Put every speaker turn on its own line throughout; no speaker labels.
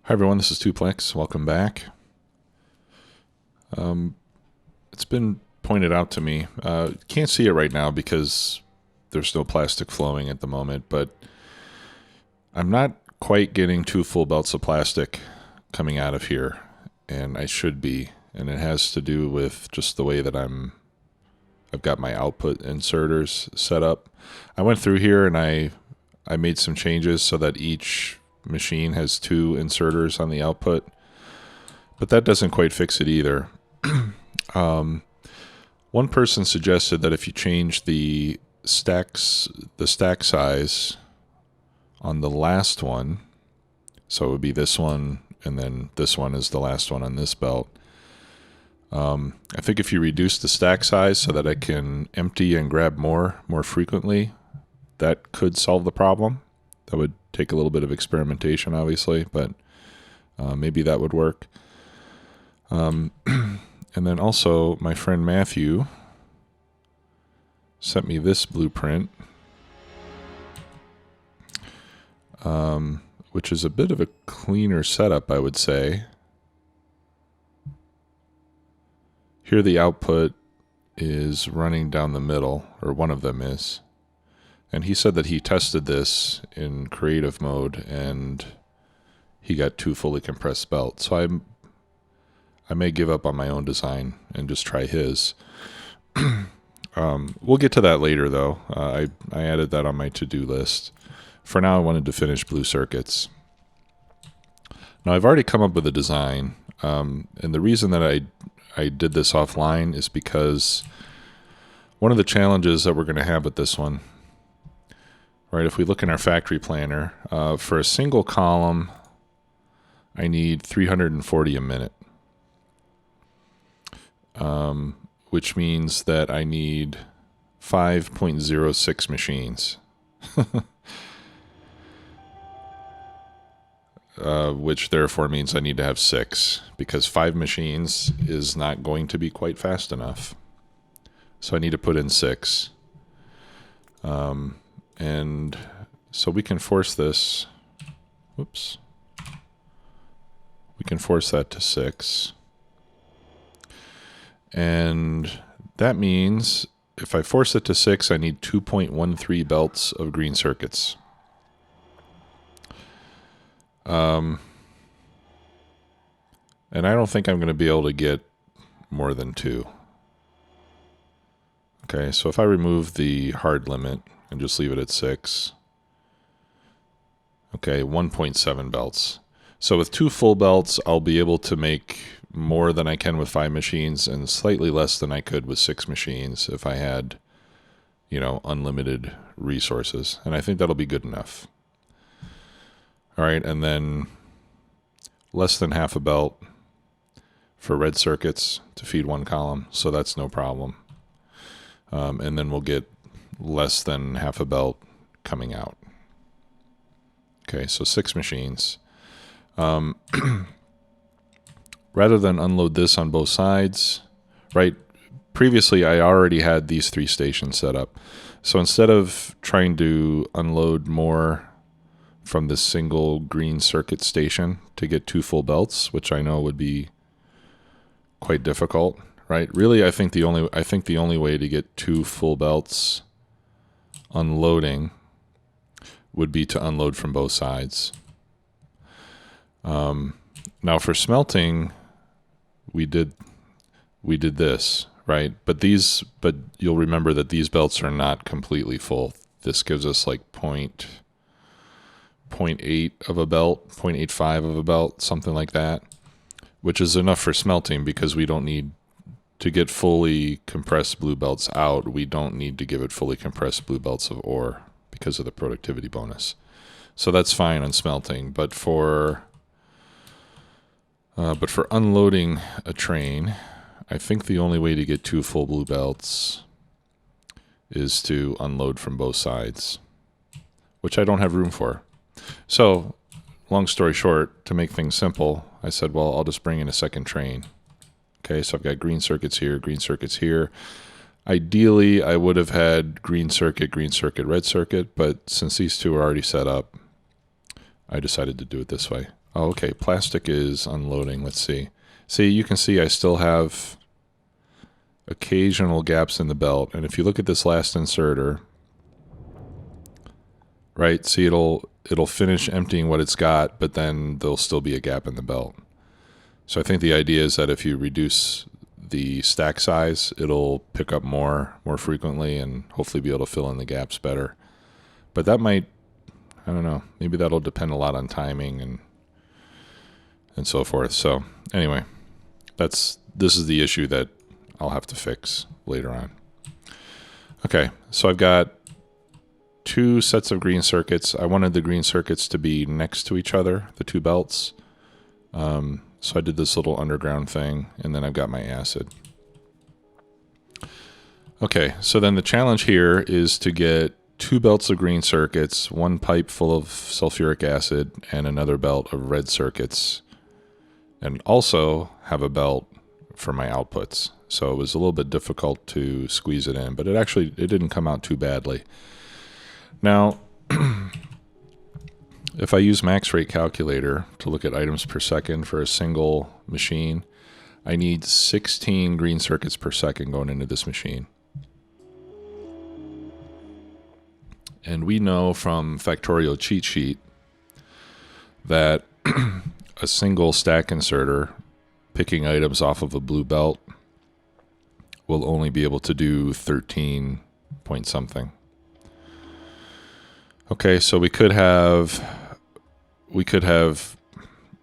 Hi everyone, this is Tuplex. Welcome back. It's been pointed out to me. Can't see it right now because there's no plastic flowing at the moment, but I'm not quite getting 2 full belts of plastic coming out of here, and I should be. And it has to do with just the way that I've got my output inserters set up. I went through here and I made some changes so that each machine has 2 inserters on the output, but that doesn't quite fix it either. One person suggested that if you change the stack size on the last one, so it would be this one and then this one is the last one on this belt. I think if you reduce the stack size so that I can empty and grab more frequently, that could solve the problem. That would take a little bit of experimentation, obviously, but maybe that would work. And then also, my friend Matthew sent me this blueprint, which is a bit of a cleaner setup, I would say. Here the output is running down the middle, or one of them is. And he said that he tested this in creative mode and he got 2 fully compressed belts. So I may give up on my own design and just try his. We'll get to that later though. I added that on my to-do list. For now I wanted to finish blue circuits. Now I've already come up with a design, and the reason that I did this offline is because one of the challenges that we're going to have with this one, right, if we look in our factory planner, for a single column, I need 340 a minute, which means that I need 5.06 machines, which therefore means I need to have 6, because 5 machines is not going to be quite fast enough. So I need to put in 6. And so we can force this, whoops, we can force that to 6. And that means if I force it to 6, I need 2.13 belts of green circuits. And I don't think I'm going to be able to get more than 2. Okay, so if I remove the hard limit and just leave it at 6, okay, 1.7 belts. So with 2 full belts, I'll be able to make more than I can with 5 machines and slightly less than I could with 6 machines if I had, you know, unlimited resources. And I think that'll be good enough. All right, and then less than half a belt for red circuits to feed 1 column, so that's no problem. And then we'll get less than half a belt coming out. Okay, so 6 machines. Rather than unload this on both sides, right? Previously, I already had these 3 stations set up. So instead of trying to unload more from this single green circuit station to get 2 full belts, which I know would be quite difficult, right? Really, I think the only way to get 2 full belts unloading would be to unload from both sides. Now for smelting, we did this, right? But you'll remember that these belts are not completely full. This gives us like 0.8 of a belt, 0.85 of a belt, something like that, which is enough for smelting because we don't need to get fully compressed blue belts out. We don't need to give it fully compressed blue belts of ore because of the productivity bonus. So that's fine on smelting, but for unloading a train, I think the only way to get 2 full blue belts is to unload from both sides, which I don't have room for. So, long story short, to make things simple, I said, well, I'll just bring in a second train. Okay, so I've got green circuits here, green circuits here. Ideally, I would have had green circuit, red circuit, but since these 2 are already set up, I decided to do it this way. Oh, okay. Plastic is unloading. Let's see. See, you can see I still have occasional gaps in the belt. And if you look at this last inserter, right, see it'll finish emptying what it's got, but then there'll still be a gap in the belt. So I think the idea is that if you reduce the stack size, it'll pick up more frequently and hopefully be able to fill in the gaps better. But that might, I don't know, maybe that'll depend a lot on timing and so forth. So anyway, this is the issue that I'll have to fix later on. Okay, so I've got 2 sets of green circuits. I wanted the green circuits to be next to each other, the 2 belts. So I did this little underground thing, and then I've got my acid. Okay, so then the challenge here is to get 2 belts of green circuits, 1 pipe full of sulfuric acid, and another belt of red circuits, and also have a belt for my outputs. So it was a little bit difficult to squeeze it in, but it didn't come out too badly. Now, if I use max rate calculator to look at items per second for a single machine, I need 16 green circuits per second going into this machine. And we know from Factorio cheat sheet that a single stack inserter picking items off of a blue belt will only be able to do 13 point something. Okay, so we could have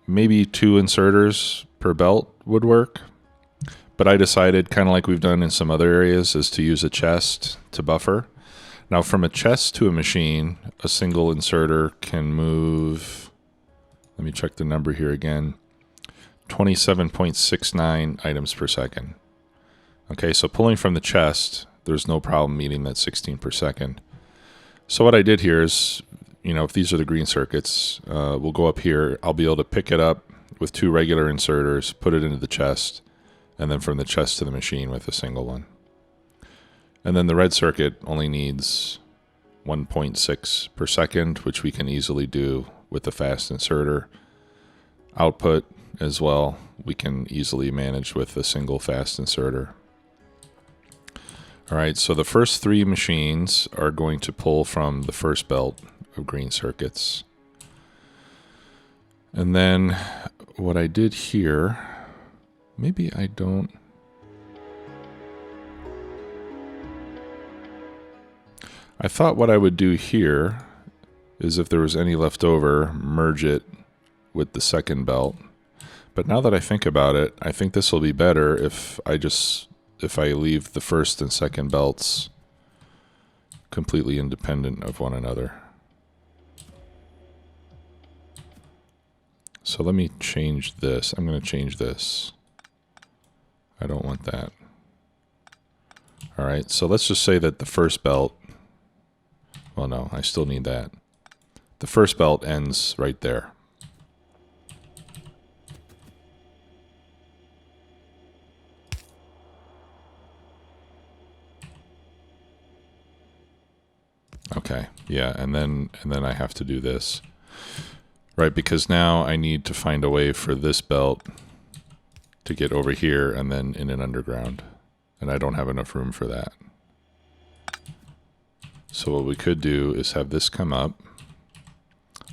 maybe 2 inserters per belt would work, but I decided, kind of like we've done in some other areas, is to use a chest to buffer. Now from a chest to a machine, a single inserter can move, let me check the number here again, 27.69 items per second. Okay, so pulling from the chest, there's no problem meeting that 16 per second. So what I did here is, if these are the green circuits, we'll go up here. I'll be able to pick it up with 2 regular inserters, put it into the chest, and then from the chest to the machine with a single one. And then the red circuit only needs 1.6 per second, which we can easily do with the fast inserter. Output as well, we can easily manage with a single fast inserter. All right, so the first 3 machines are going to pull from the first belt of green circuits. And then what I did here, maybe I don't. I thought what I would do here is if there was any left over, merge it with the second belt. But now that I think about it, I think this will be better if I leave the first and second belts completely independent of one another. So let me change this. I'm going to change this. I don't want that. All right, so let's just say that the first belt, well, no, I still need that. The first belt ends right there. Okay, yeah, and then I have to do this, right? Because now I need to find a way for this belt to get over here and then in an underground, and I don't have enough room for that. So what we could do is have this come up.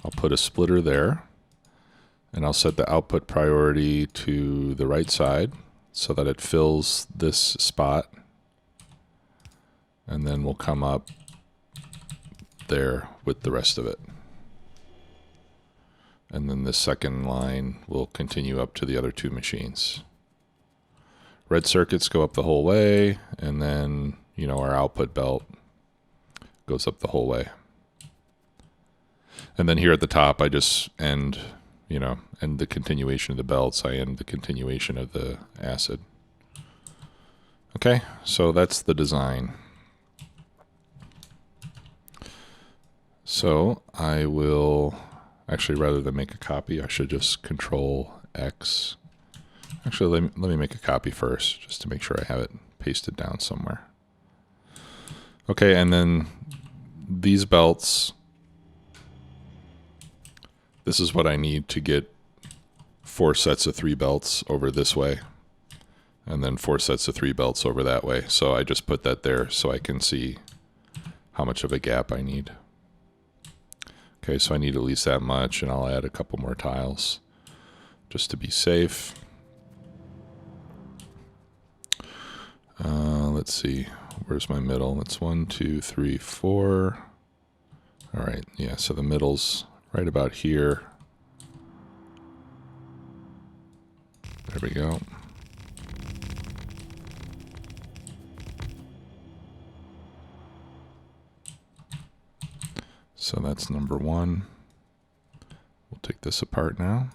I'll put a splitter there, and I'll set the output priority to the right side so that it fills this spot, and then we'll come up there with the rest of it. And then the second line will continue up to the other 2 machines. Red circuits go up the whole way, and then, our output belt goes up the whole way. And then here at the top, I just end the continuation of the belts. I end the continuation of the acid. Okay, so that's the design. So I will, actually, rather than make a copy, I should just Control X. Actually, let me make a copy first, just to make sure I have it pasted down somewhere. Okay, and then these belts, this is what I need to get 4 sets of 3 belts over this way, and then 4 sets of 3 belts over that way. So I just put that there so I can see how much of a gap I need. Okay, so I need at least that much, and I'll add a couple more tiles just to be safe. Let's see, where's my middle? It's 1, 2, 3, 4. All right, yeah, so the middle's right about here. There we go. So that's number 1. We'll take this apart now.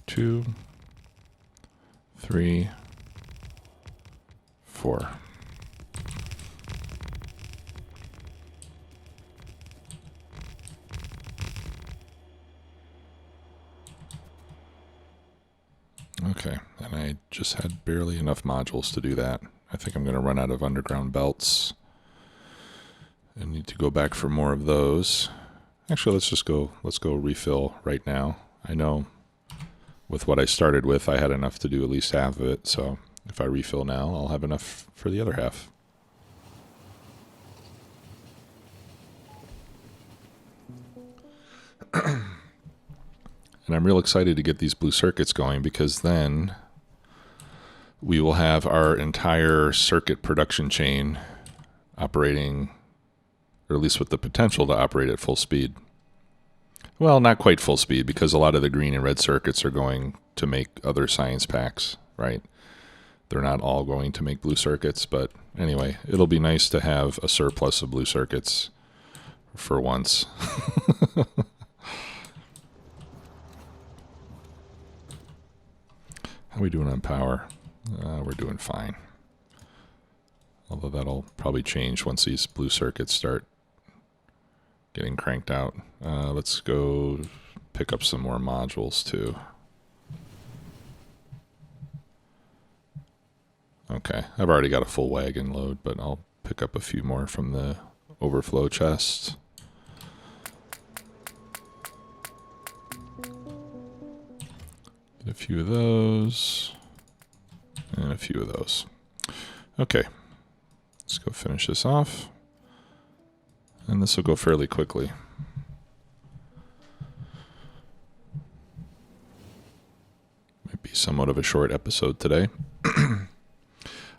Two, 3, 4. Okay, and I just had barely enough modules to do that. I think I'm going to run out of underground belts. I need to go back for more of those. Actually, let's go refill right now. I know with what I started with, I had enough to do at least half of it, so if I refill now, I'll have enough for the other half. And I'm real excited to get these blue circuits going, because then we will have our entire circuit production chain operating, or at least with the potential to operate at full speed. Well, not quite full speed, because a lot of the green and red circuits are going to make other science packs, right? They're not all going to make blue circuits, but anyway, it'll be nice to have a surplus of blue circuits for once. How are we doing on power? We're doing fine. Although that'll probably change once these blue circuits start getting cranked out. Let's go pick up some more modules too. Okay, I've already got a full wagon load, but I'll pick up a few more from the overflow chest. Get a few of those, and a few of those. Okay, let's go finish this off. And this will go fairly quickly. Might be somewhat of a short episode today.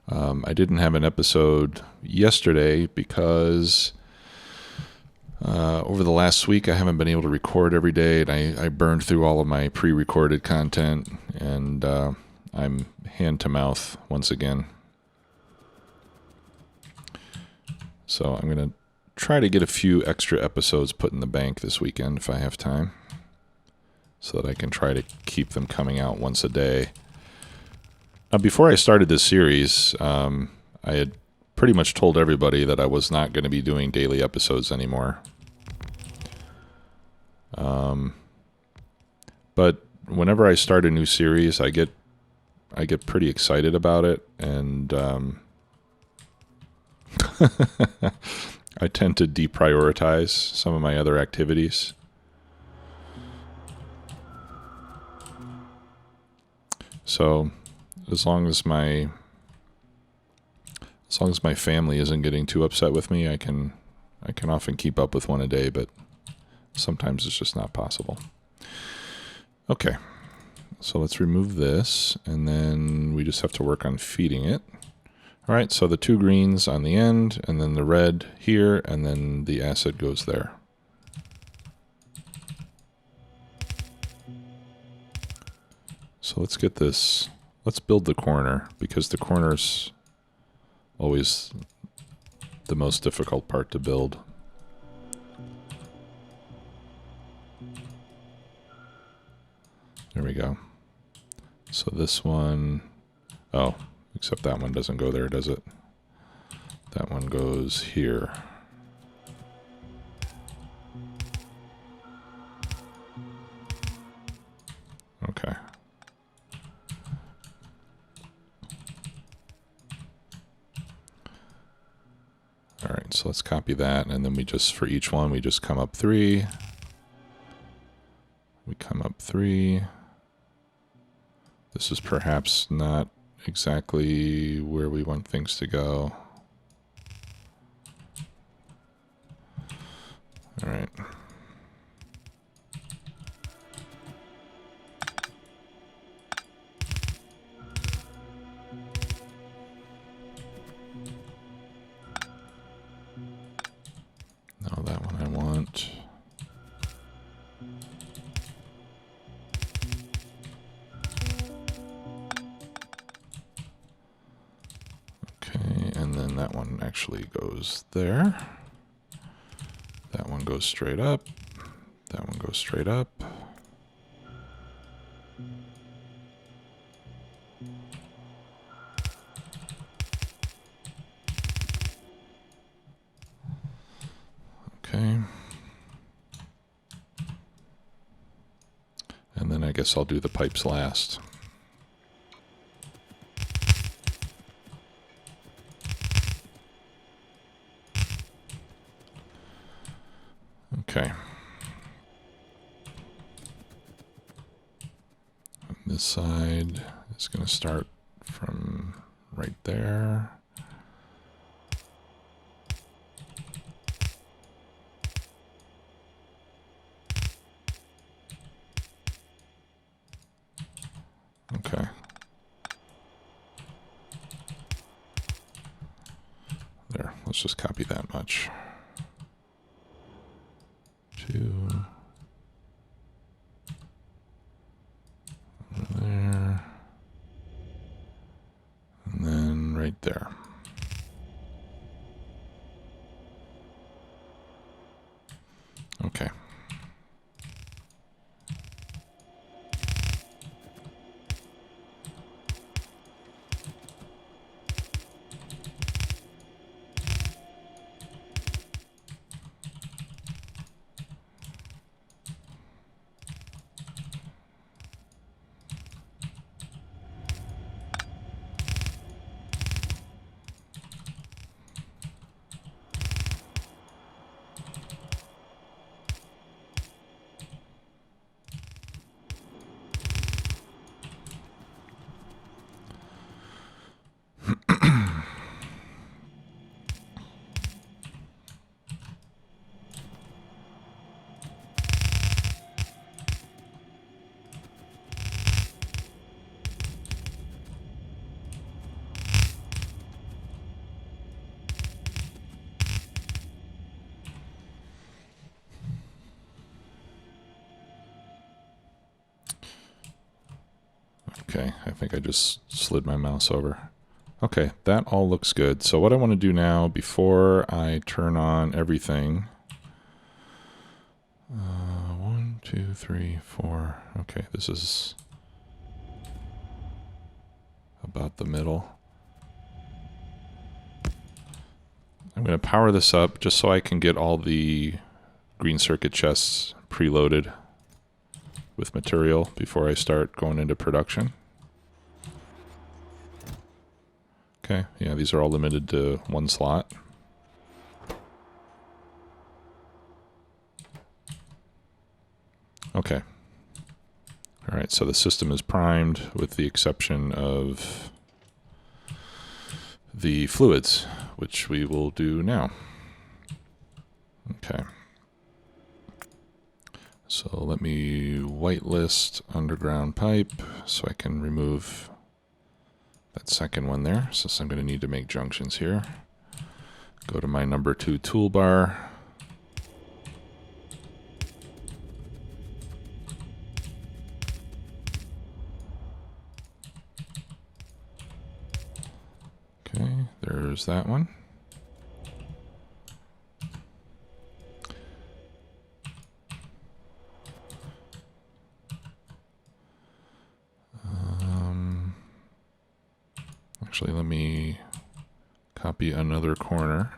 I didn't have an episode yesterday because over the last week I haven't been able to record every day, and I burned through all of my pre-recorded content, and I'm hand to mouth once again. So I'm going to try to get a few extra episodes put in the bank this weekend if I have time, so that I can try to keep them coming out once a day. Now, before I started this series, I had pretty much told everybody that I was not going to be doing daily episodes anymore. But whenever I start a new series, I get pretty excited about it, and I tend to deprioritize some of my other activities. So as long as my family isn't getting too upset with me, I can often keep up with one a day, but sometimes it's just not possible. Okay, so let's remove this, and then we just have to work on feeding it. All right, so the 2 greens on the end, and then the red here, and then the acid goes there. So let's get this, let's build the corner, because the corner's always the most difficult part to build. There we go. So this one, oh, except that one doesn't go there, does it? That one goes here. Okay. So let's copy that, and then we just, for each one, we just come up 3. We come up 3. This is perhaps not exactly where we want things to go. All right. Now that one I want. Okay, and then that one actually goes there. That one goes straight up. That one goes straight up. Okay. And then I guess I'll do the pipes last. Okay. And this side is going to start from right there. Okay. There, let's just copy that much. 2. There. And then right there. Okay. Okay, I think I just slid my mouse over. Okay, that all looks good. So what I want to do now, before I turn on everything, 1, 2, 3, 4. Okay, this is about the middle. I'm going to power this up just so I can get all the green circuit chests preloaded with material before I start going into production. Okay, yeah, these are all limited to 1 slot. Okay. All right, so the system is primed with the exception of the fluids, which we will do now. Okay. So let me whitelist underground pipe so I can remove that second one there, since I'm going to need to make junctions here. Go to my number 2 toolbar. Okay, there's that one. Actually, let me copy another corner.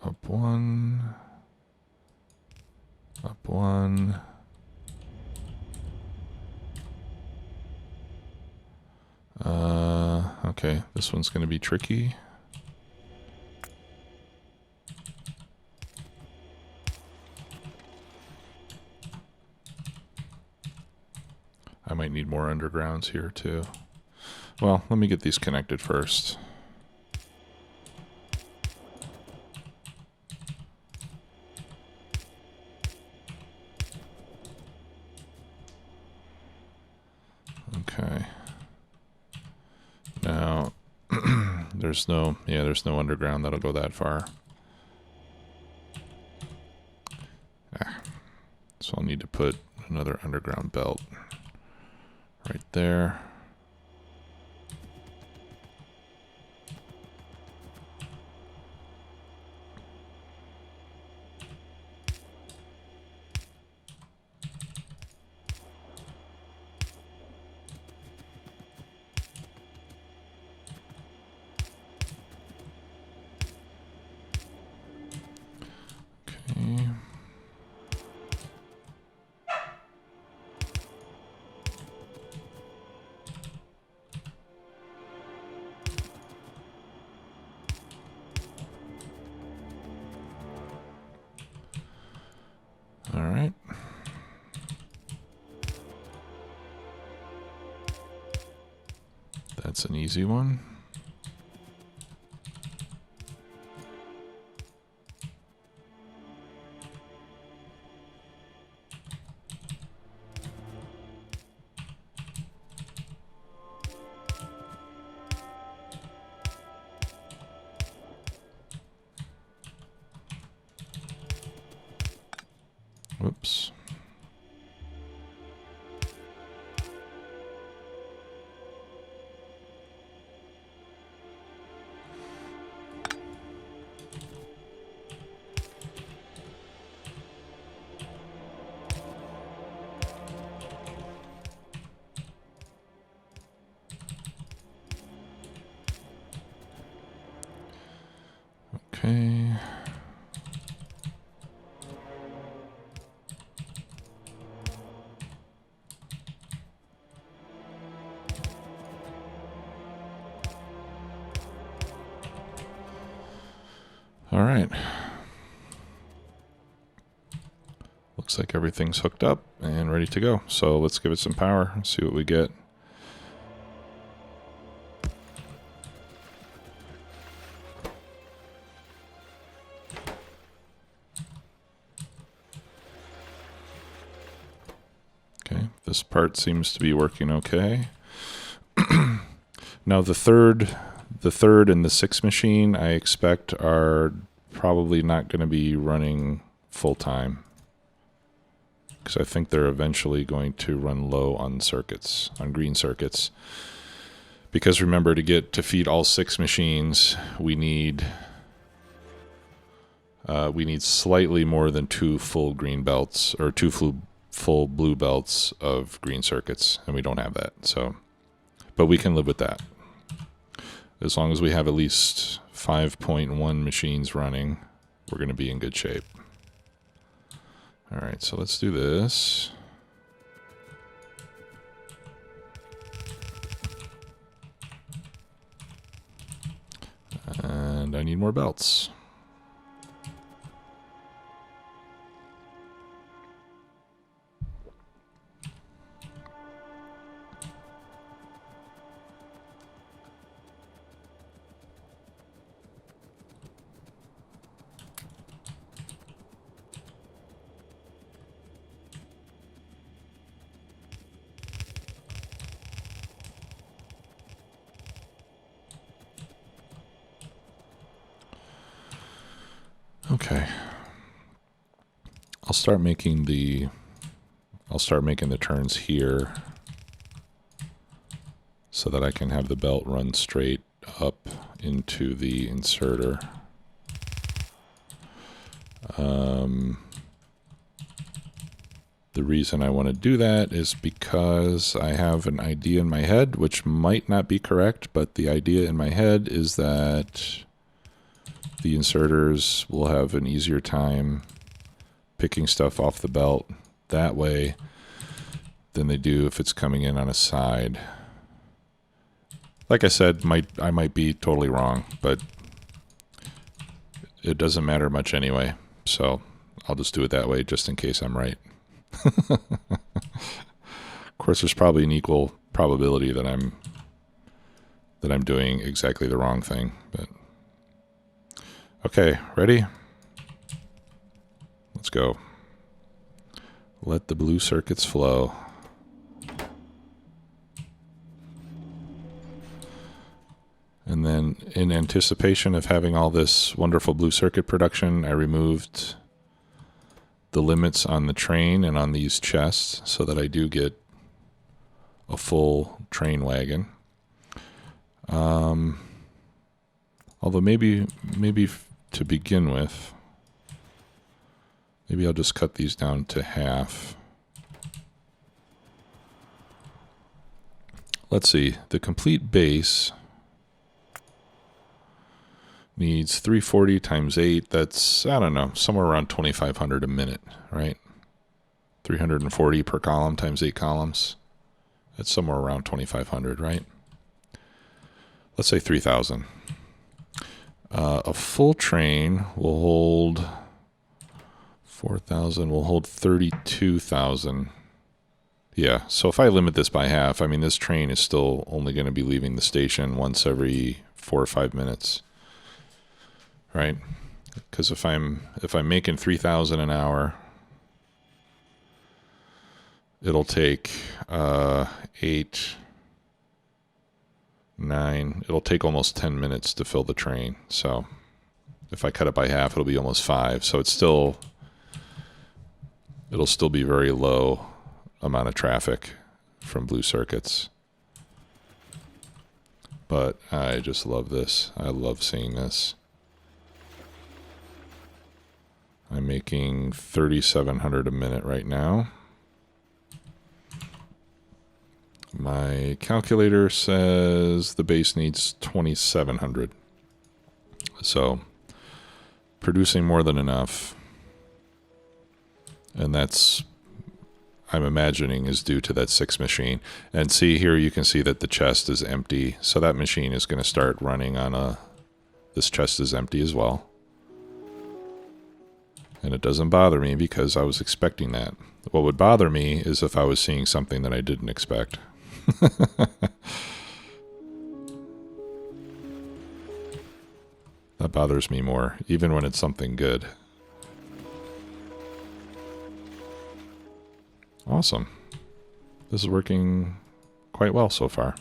Up 1. Up 1. Okay, this one's going to be tricky. I might need more undergrounds here too. Well, let me get these connected first. Okay. Now, there's no underground that'll go that far. So I'll need to put another underground belt right there. Okay. All right. That's an easy one. Whoops. Okay. All right. Looks like everything's hooked up and ready to go. So let's give it some power and see what we get. Okay, this part seems to be working okay. Now the third and the sixth machine I expect are probably not going to be running full time, because I think they're eventually going to run low on circuits, on green circuits. Because remember, to feed all 6 machines, we need slightly more than 2 full green belts, or 2 full blue belts of green circuits, and we don't have that. So, but we can live with that. As long as we have at least 5.1 machines running, we're going to be in good shape. All right, so let's do this. And I need more belts. Okay. I'll start making the turns here so that I can have the belt run straight up into the inserter. The reason I want to do that is because I have an idea in my head, which might not be correct, but the idea in my head is that the inserters will have an easier time picking stuff off the belt that way than they do if it's coming in on a side. Like I said, I might be totally wrong, but it doesn't matter much anyway. So I'll just do it that way just in case I'm right. Of course, there's probably an equal probability that I'm doing exactly the wrong thing. But okay, ready? Let's go. Let the blue circuits flow. And then in anticipation of having all this wonderful blue circuit production, I removed the limits on the train and on these chests so that I do get a full train wagon. Although maybe to begin with, maybe I'll just cut these down to half. Let's see, the complete base needs 340 times 8. That's, I don't know, somewhere around 2,500 a minute, right? 340 per column times 8 columns. That's somewhere around 2,500, right? Let's say 3,000. A full train will hold 4,000, will hold 32,000. Yeah, so if I limit this by half, I mean, this train is still only going to be leaving the station once every 4 or 5 minutes. Right? Because if I'm making 3,000 an hour, it'll take 8, 9. It'll take almost 10 minutes to fill the train. So if I cut it by half, it'll be almost 5. So it'll still be very low amount of traffic from blue circuits. But I just love this. I love seeing this. I'm making 3,700 a minute right now. My calculator says the base needs 2,700. So producing more than enough. And that's, I'm imagining, is due to that 6 machine. And see here, you can see that the chest is empty. So that machine is going to start running on this chest is empty as well. And it doesn't bother me because I was expecting that. What would bother me is if I was seeing something that I didn't expect. That bothers me more, even when it's something good. Awesome. This is working quite well so far.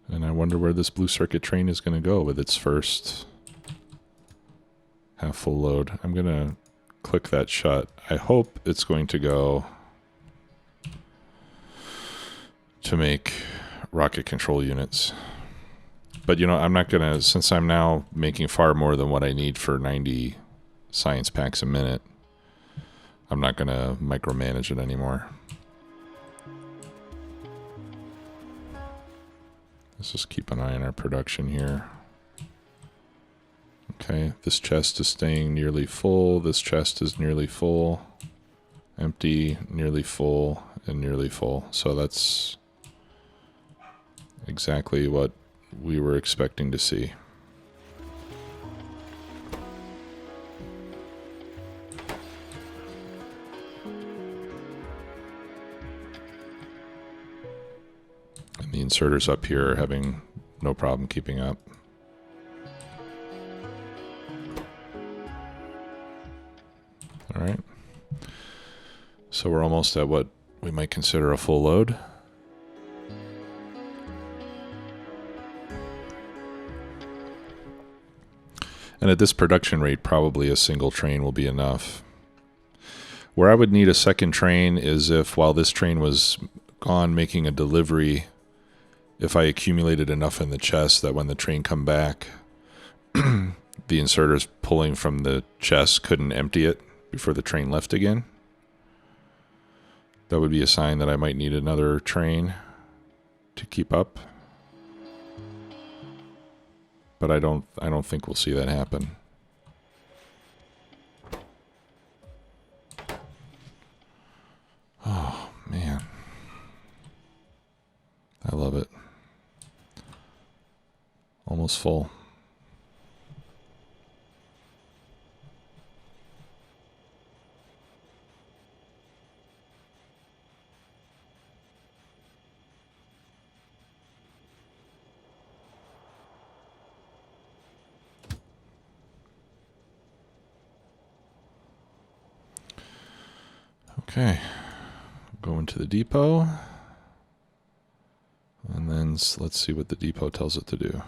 And I wonder where this blue circuit train is going to go with its first half full load. I'm going to click that shut. I hope it's going to go to make rocket control units. But you know, I'm not going to, since I'm now making far more than what I need for 90 science packs a minute, I'm not going to micromanage it anymore. Let's just keep an eye on our production here. Okay, this chest is staying nearly full. This chest is nearly full. Empty, nearly full, and nearly full. So that's exactly what we were expecting to see. And the inserters up here are having no problem keeping up. All right. So we're almost at what we might consider a full load. And at this production rate, probably a single train will be enough. Where I would need a second train is if, while this train was gone making a delivery, if I accumulated enough in the chest that when the train come back, the inserters pulling from the chest couldn't empty it before the train left again. That would be a sign that I might need another train to keep up. But I don't think we'll see that happen. Oh, man. Almost full. Okay, go into the depot, and then let's see what the depot tells it to do.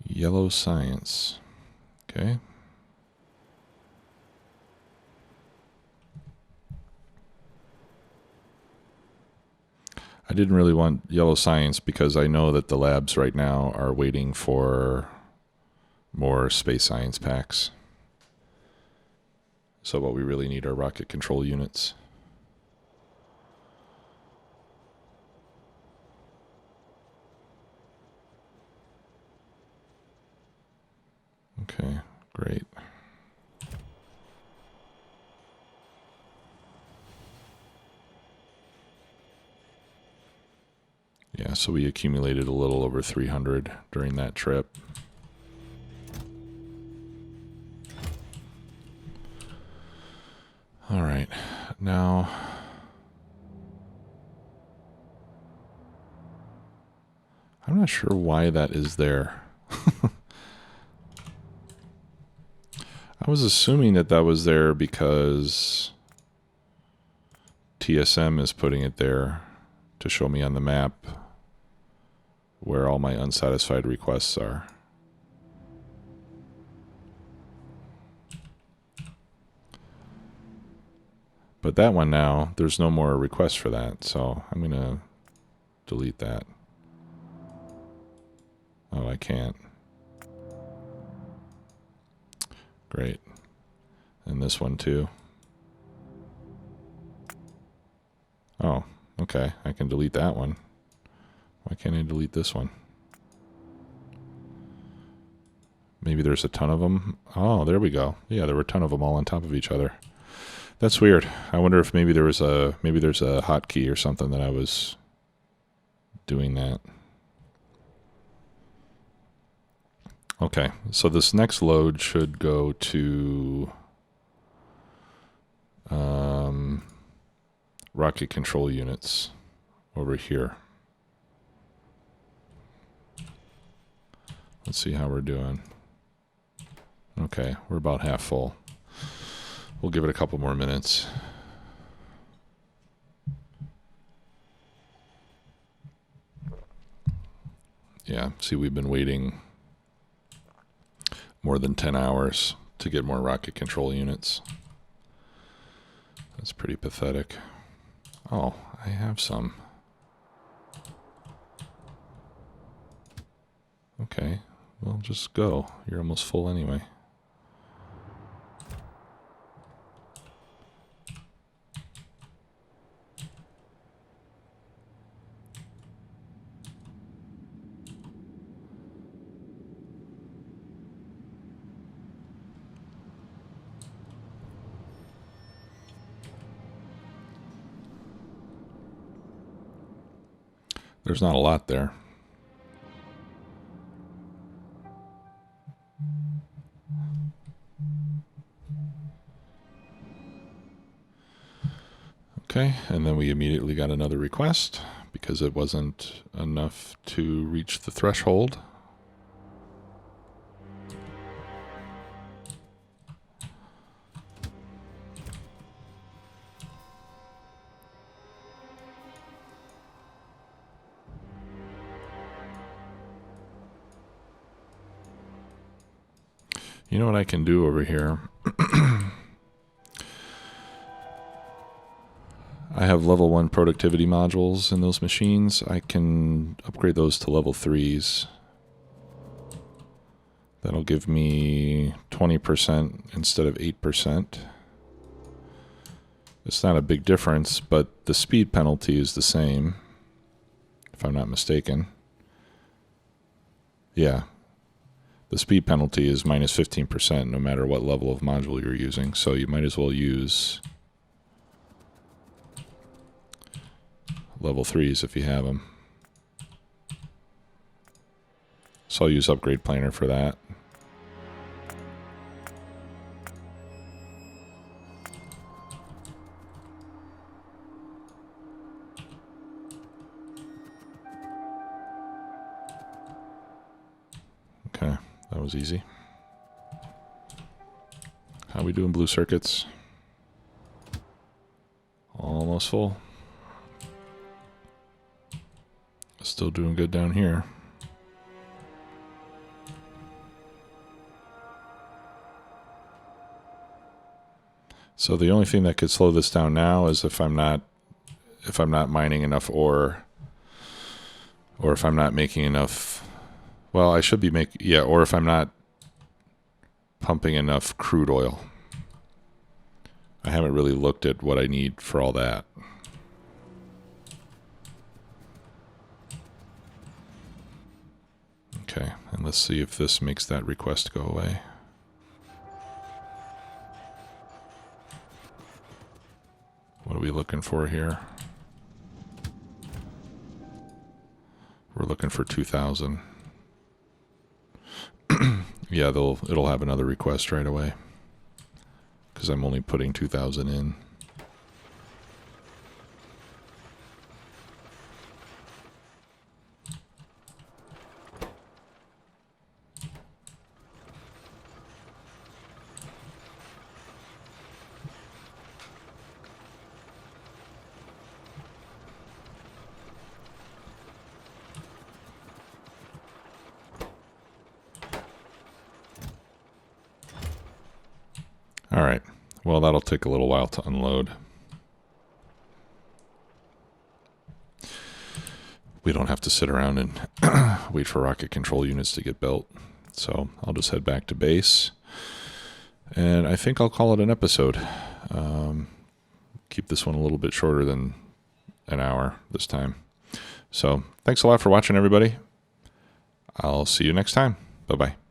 Yellow science. Okay. I didn't really want yellow science because I know that the labs right now are waiting for more space science packs. So what we really need are rocket control units. Okay, great. Yeah, so we accumulated a little over 300 during that trip. All right, now I'm not sure why that is there. I was assuming that that was there because TSM is putting it there to show me on the map where all my unsatisfied requests are. But that one now, there's no more requests for that, so I'm going to delete that. Oh, I can't. Great. And this one too. Oh, okay. I can delete that one. Why can't I delete this one? Maybe there's a ton of them. Oh, there we go. Yeah, there were a ton of them all on top of each other. That's weird. I wonder if maybe there's a hotkey or something that I was doing that. Okay, so this next load should go to rocket control units over here. Let's see how we're doing. Okay, we're about half full. We'll give it a couple more minutes. Yeah, see, we've been waiting more than 10 hours to get more rocket control units. That's pretty pathetic. Oh, I have some. Okay, well, just go. You're almost full anyway. There's not a lot there. Okay, and then we immediately got another request because it wasn't enough to reach the threshold. You know what I can do over here? I have level 1 productivity modules in those machines. I can upgrade those to level 3s. That'll give me 20% instead of 8%. It's not a big difference, but the speed penalty is the same, if I'm not mistaken. Yeah. The speed penalty is minus 15% no matter what level of module you're using, so you might as well use level 3s if you have them. So I'll use Upgrade Planner for that. Okay, that was easy. How we doing blue circuits? Almost full. Still doing good down here. So the only thing that could slow this down now is if I'm not mining enough ore, or if I'm not making enough. Well, I should be or if I'm not pumping enough crude oil. I haven't really looked at what I need for all that. Okay, and let's see if this makes that request go away. What are we looking for here? We're looking for 2,000. Yeah, it'll have another request right away because I'm only putting 2,000 in. All right, well, that'll take a little while to unload. We don't have to sit around and wait for rocket control units to get built. So I'll just head back to base. And I think I'll call it an episode. Keep this one a little bit shorter than an hour this time. So thanks a lot for watching, everybody. I'll see you next time. Bye-bye.